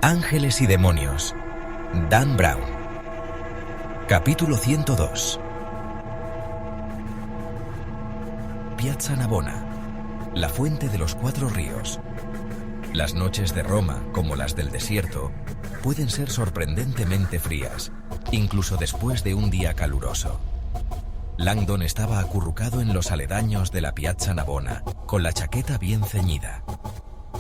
Ángeles y demonios. Dan Brown. Capítulo 102. Piazza Navona, la fuente de los cuatro ríos. Las noches de Roma, como las del desierto, pueden ser sorprendentemente frías, incluso después de un día caluroso. Langdon estaba acurrucado en los aledaños de la Piazza Navona, con la chaqueta bien ceñida.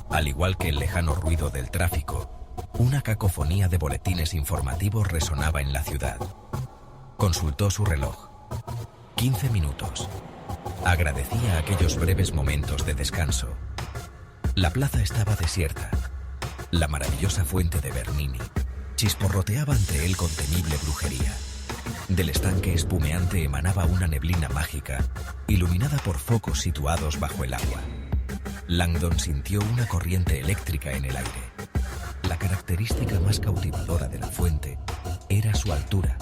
Al igual que el lejano ruido del tráfico, una cacofonía de boletines informativos resonaba en la ciudad. Consultó su reloj. 15 minutos. Agradecía aquellos breves momentos de descanso. La plaza estaba desierta. La maravillosa fuente de Bernini chisporroteaba ante él con temible brujería. Del estanque espumeante emanaba una neblina mágica, iluminada por focos situados bajo el agua. Langdon sintió una corriente eléctrica en el aire. La característica más cautivadora de la fuente era su altura.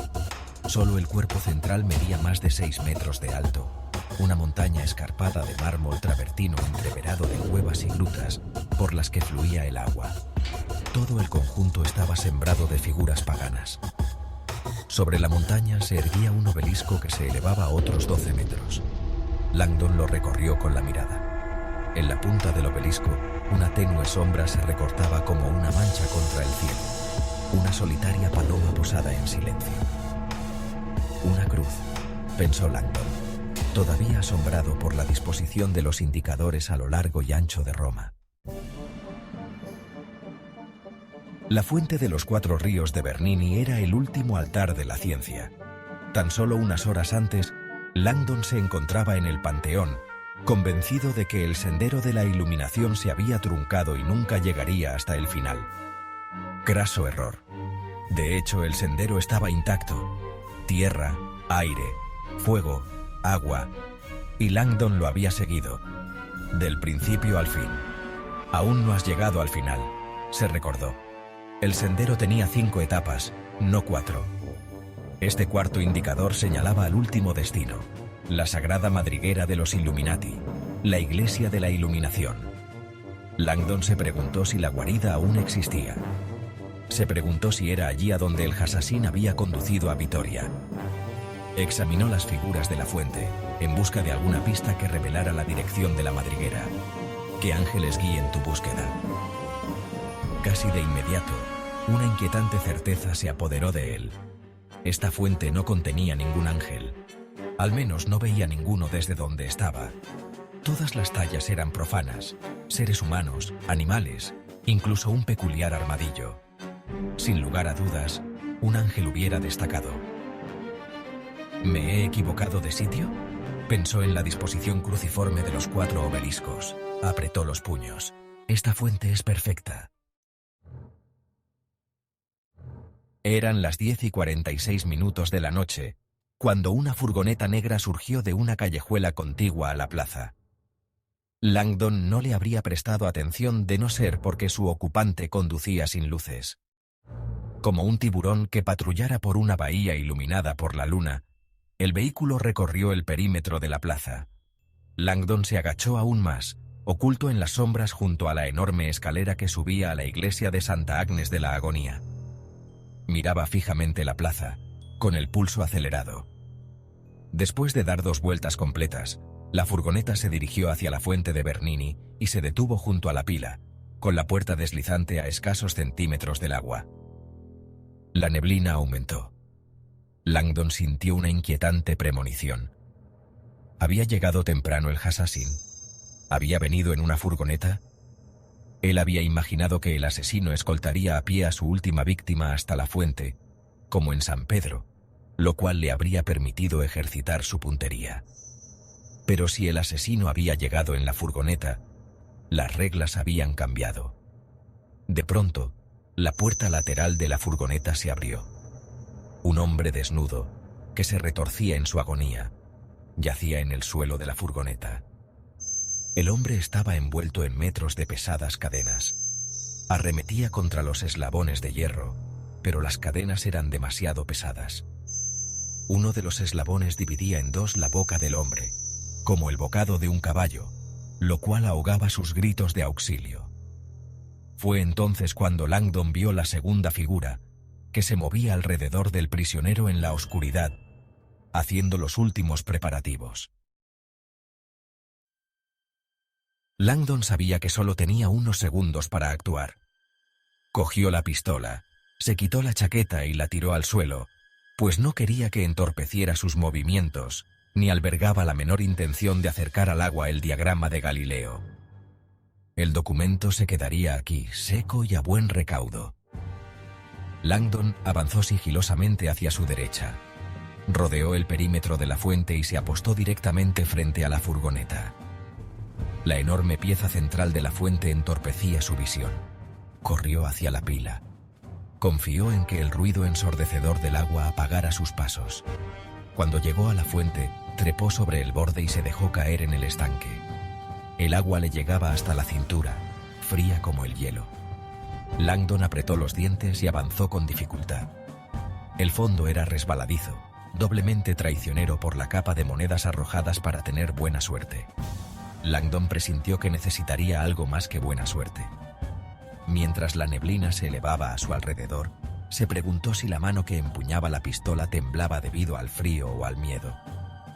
Solo el cuerpo central medía más de 6 metros de alto. Una montaña escarpada de mármol travertino entreverado de cuevas y grutas por las que fluía el agua. Todo el conjunto estaba sembrado de figuras paganas. Sobre la montaña se erguía un obelisco que se elevaba a otros 12 metros. Langdon lo recorrió con la mirada. En la punta del obelisco, una tenue sombra se recortaba como una mancha contra el cielo. Una solitaria paloma posada en silencio. Una cruz, pensó Langdon, todavía asombrado por la disposición de los indicadores a lo largo y ancho de Roma. La fuente de los cuatro ríos de Bernini era el último altar de la ciencia. Tan solo unas horas antes, Langdon se encontraba en el Panteón, convencido de que el sendero de la iluminación se había truncado y nunca llegaría hasta el final. Craso error. De hecho, el sendero estaba intacto. Tierra, aire, fuego, agua. Y Langdon lo había seguido. Del principio al fin. Aún no has llegado al final, se recordó. El sendero tenía 5 etapas, no 4. Este cuarto indicador señalaba al último destino. La sagrada madriguera de los Illuminati, la iglesia de la iluminación. Langdon se preguntó si la guarida aún existía. Se preguntó si era allí a donde el Hassassin había conducido a Vittoria. Examinó las figuras de la fuente, en busca de alguna pista que revelara la dirección de la madriguera. Que ángeles guíen tu búsqueda. Casi de inmediato, una inquietante certeza se apoderó de él. Esta fuente no contenía ningún ángel. Al menos no veía ninguno desde donde estaba. Todas las tallas eran profanas, seres humanos, animales, incluso un peculiar armadillo. Sin lugar a dudas, un ángel hubiera destacado. ¿Me he equivocado de sitio?, pensó en la disposición cruciforme de los 4 obeliscos. Apretó los puños. Esta fuente es perfecta. Eran las 10:46 de la noche, cuando una furgoneta negra surgió de una callejuela contigua a la plaza. Langdon no le habría prestado atención de no ser porque su ocupante conducía sin luces. Como un tiburón que patrullara por una bahía iluminada por la luna, el vehículo recorrió el perímetro de la plaza. Langdon se agachó aún más, oculto en las sombras junto a la enorme escalera que subía a la iglesia de Santa Agnes de la Agonía. Miraba fijamente la plaza, con el pulso acelerado. Después de dar 2 vueltas completas, la furgoneta se dirigió hacia la fuente de Bernini y se detuvo junto a la pila, con la puerta deslizante a escasos centímetros del agua. La neblina aumentó. Langdon sintió una inquietante premonición. ¿Había llegado temprano el Hassassin? ¿Había venido en una furgoneta? Él había imaginado que el asesino escoltaría a pie a su última víctima hasta la fuente, como en San Pedro, lo cual le habría permitido ejercitar su puntería. Pero si el asesino había llegado en la furgoneta, las reglas habían cambiado. De pronto, la puerta lateral de la furgoneta se abrió. Un hombre desnudo, que se retorcía en su agonía, yacía en el suelo de la furgoneta. El hombre estaba envuelto en metros de pesadas cadenas. Arremetía contra los eslabones de hierro, pero las cadenas eran demasiado pesadas. Uno de los eslabones dividía en 2 la boca del hombre, como el bocado de un caballo, lo cual ahogaba sus gritos de auxilio. Fue entonces cuando Langdon vio la segunda figura, que se movía alrededor del prisionero en la oscuridad, haciendo los últimos preparativos. Langdon sabía que solo tenía unos segundos para actuar. Cogió la pistola, se quitó la chaqueta y la tiró al suelo, pues no quería que entorpeciera sus movimientos, ni albergaba la menor intención de acercar al agua el diagrama de Galileo. El documento se quedaría aquí, seco y a buen recaudo. Langdon avanzó sigilosamente hacia su derecha. Rodeó el perímetro de la fuente y se apostó directamente frente a la furgoneta. La enorme pieza central de la fuente entorpecía su visión. Corrió hacia la pila. Confió en que el ruido ensordecedor del agua apagara sus pasos. Cuando llegó a la fuente, trepó sobre el borde y se dejó caer en el estanque. El agua le llegaba hasta la cintura, fría como el hielo. Langdon apretó los dientes y avanzó con dificultad. El fondo era resbaladizo, doblemente traicionero por la capa de monedas arrojadas para tener buena suerte. Langdon presintió que necesitaría algo más que buena suerte. Mientras la neblina se elevaba a su alrededor, se preguntó si la mano que empuñaba la pistola temblaba debido al frío o al miedo.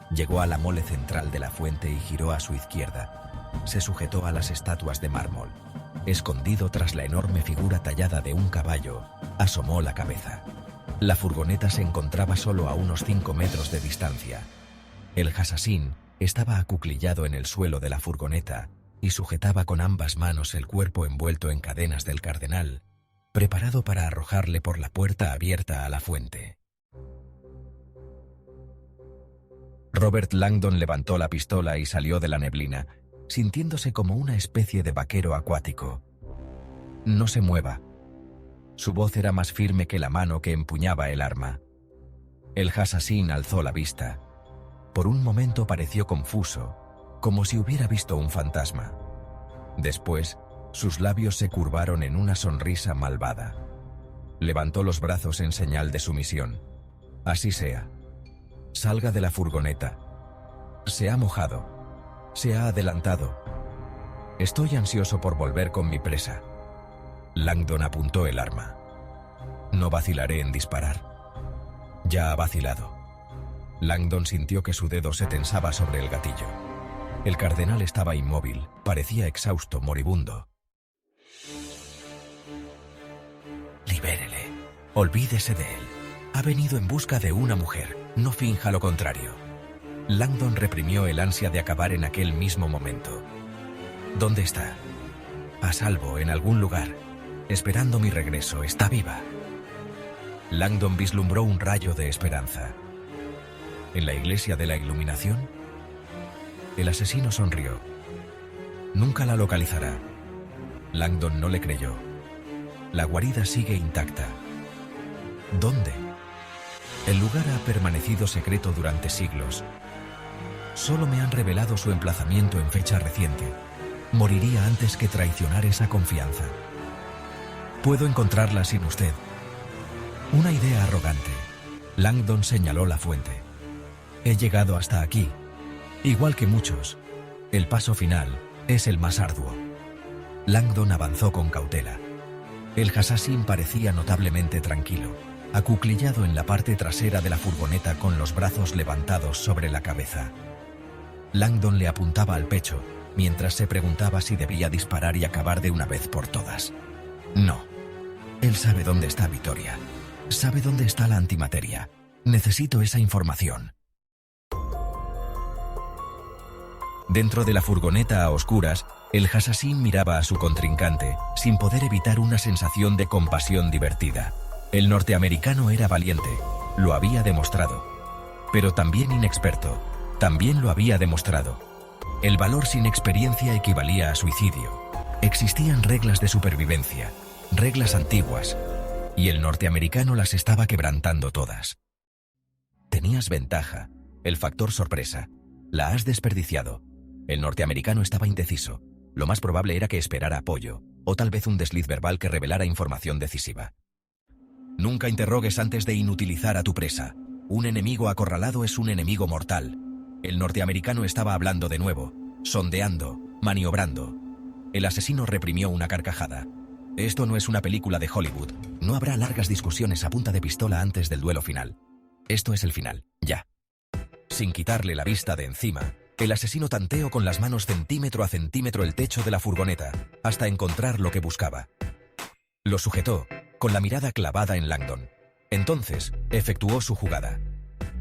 Llegó a la mole central de la fuente y giró a su izquierda. Se sujetó a las estatuas de mármol. Escondido tras la enorme figura tallada de un caballo, asomó la cabeza. La furgoneta se encontraba solo a unos 5 metros de distancia. El Hassassin estaba acuclillado en el suelo de la furgoneta y sujetaba con ambas manos el cuerpo envuelto en cadenas del cardenal, preparado para arrojarle por la puerta abierta a la fuente. Robert Langdon levantó la pistola y salió de la neblina, sintiéndose como una especie de vaquero acuático. «No se mueva». Su voz era más firme que la mano que empuñaba el arma. El Hassassin alzó la vista. Por un momento pareció confuso, como si hubiera visto un fantasma. Después, sus labios se curvaron en una sonrisa malvada. Levantó los brazos en señal de sumisión. «Así sea. Salga de la furgoneta. Se ha mojado. Se ha adelantado. Estoy ansioso por volver con mi presa». Langdon apuntó el arma. «No vacilaré en disparar». Ya ha vacilado. Langdon sintió que su dedo se tensaba sobre el gatillo. El cardenal estaba inmóvil, parecía exhausto, moribundo. «Libérele. Olvídese de él. Ha venido en busca de una mujer. No finja lo contrario». Langdon reprimió el ansia de acabar en aquel mismo momento. «¿Dónde está?» «A salvo, en algún lugar. Esperando mi regreso. Está viva». Langdon vislumbró un rayo de esperanza. ¿En la iglesia de la iluminación? El asesino sonrió. «Nunca la localizará». Langdon no le creyó. «La guarida sigue intacta». «¿Dónde?» «El lugar ha permanecido secreto durante siglos. Solo me han revelado su emplazamiento en fecha reciente. Moriría antes que traicionar esa confianza. Puedo encontrarla sin usted». Una idea arrogante. Langdon señaló la fuente. «He llegado hasta aquí. Igual que muchos. El paso final es el más arduo». Langdon avanzó con cautela. El Hassassin parecía notablemente tranquilo, acuclillado en la parte trasera de la furgoneta con los brazos levantados sobre la cabeza. Langdon le apuntaba al pecho, mientras se preguntaba si debía disparar y acabar de una vez por todas. No. Él sabe dónde está Vittoria. Sabe dónde está la antimateria. Necesito esa información. Dentro de la furgoneta a oscuras, el Hassassin miraba a su contrincante, sin poder evitar una sensación de compasión divertida. El norteamericano era valiente, lo había demostrado. Pero también inexperto, también lo había demostrado. El valor sin experiencia equivalía a suicidio. Existían reglas de supervivencia, reglas antiguas, y el norteamericano las estaba quebrantando todas. Tenías ventaja, el factor sorpresa. La has desperdiciado. El norteamericano estaba indeciso. Lo más probable era que esperara apoyo, o tal vez un desliz verbal que revelara información decisiva. Nunca interrogues antes de inutilizar a tu presa. Un enemigo acorralado es un enemigo mortal. El norteamericano estaba hablando de nuevo, sondeando, maniobrando. El asesino reprimió una carcajada. Esto no es una película de Hollywood. No habrá largas discusiones a punta de pistola antes del duelo final. Esto es el final, ya. Sin quitarle la vista de encima, el asesino tanteó con las manos centímetro a centímetro el techo de la furgoneta, hasta encontrar lo que buscaba. Lo sujetó, con la mirada clavada en Langdon. Entonces, efectuó su jugada.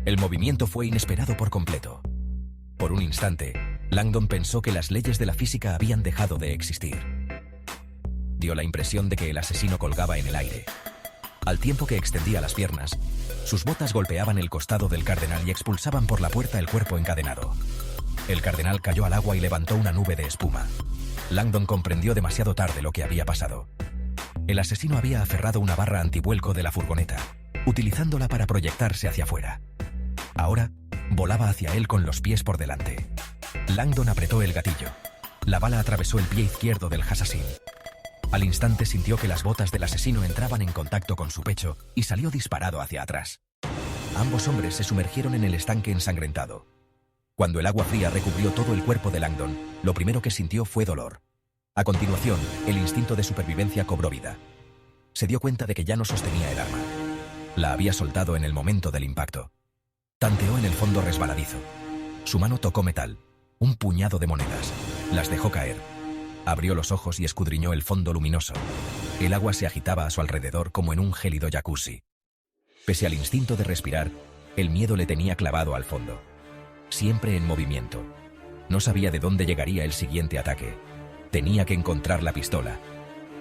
El movimiento fue inesperado por completo. Por un instante, Langdon pensó que las leyes de la física habían dejado de existir. Dio la impresión de que el asesino colgaba en el aire. Al tiempo que extendía las piernas, sus botas golpeaban el costado del cardenal y expulsaban por la puerta el cuerpo encadenado. El cardenal cayó al agua y levantó una nube de espuma. Langdon comprendió demasiado tarde lo que había pasado. El asesino había aferrado una barra antivuelco de la furgoneta, utilizándola para proyectarse hacia afuera. Ahora, volaba hacia él con los pies por delante. Langdon apretó el gatillo. La bala atravesó el pie izquierdo del asesino. Al instante sintió que las botas del asesino entraban en contacto con su pecho y salió disparado hacia atrás. Ambos hombres se sumergieron en el estanque ensangrentado. Cuando el agua fría recubrió todo el cuerpo de Langdon, lo primero que sintió fue dolor. A continuación, el instinto de supervivencia cobró vida. Se dio cuenta de que ya no sostenía el arma. La había soltado en el momento del impacto. Tanteó en el fondo resbaladizo. Su mano tocó metal, un puñado de monedas. Las dejó caer. Abrió los ojos y escudriñó el fondo luminoso. El agua se agitaba a su alrededor como en un gélido jacuzzi. Pese al instinto de respirar, el miedo le tenía clavado al fondo. Siempre en movimiento. No sabía de dónde llegaría el siguiente ataque. Tenía que encontrar la pistola.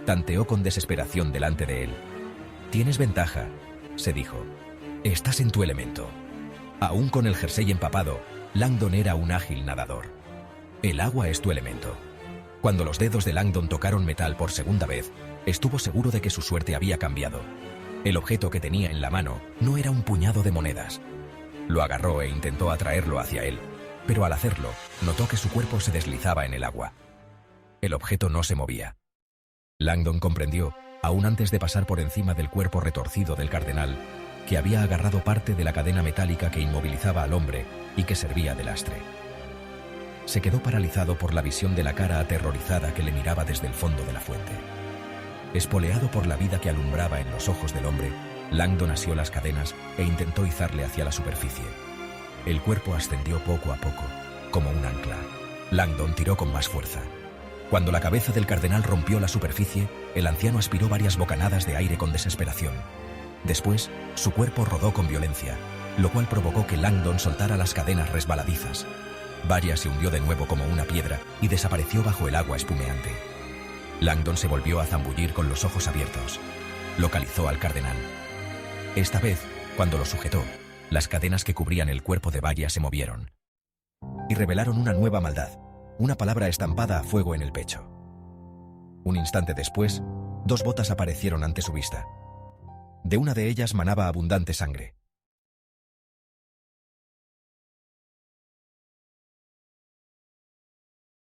Tanteó con desesperación delante de él. «Tienes ventaja», se dijo. «Estás en tu elemento». Aún con el jersey empapado, Langdon era un ágil nadador. El agua es tu elemento. Cuando los dedos de Langdon tocaron metal por segunda vez, estuvo seguro de que su suerte había cambiado. El objeto que tenía en la mano no era un puñado de monedas. Lo agarró e intentó atraerlo hacia él, pero al hacerlo, notó que su cuerpo se deslizaba en el agua. El objeto no se movía. Langdon comprendió, aún antes de pasar por encima del cuerpo retorcido del cardenal, que había agarrado parte de la cadena metálica que inmovilizaba al hombre y que servía de lastre. Se quedó paralizado por la visión de la cara aterrorizada que le miraba desde el fondo de la fuente. Espoleado por la vida que alumbraba en los ojos del hombre, Langdon asió las cadenas e intentó izarle hacia la superficie. El cuerpo ascendió poco a poco, como un ancla. Langdon tiró con más fuerza. Cuando la cabeza del cardenal rompió la superficie, el anciano aspiró varias bocanadas de aire con desesperación. Después, su cuerpo rodó con violencia, lo cual provocó que Langdon soltara las cadenas resbaladizas. Varia se hundió de nuevo como una piedra y desapareció bajo el agua espumeante. Langdon se volvió a zambullir con los ojos abiertos. Localizó al cardenal. Esta vez, cuando lo sujetó, las cadenas que cubrían el cuerpo de Varia se movieron. Y revelaron una nueva maldad, una palabra estampada a fuego en el pecho. Un instante después, dos botas aparecieron ante su vista. De una de ellas manaba abundante sangre.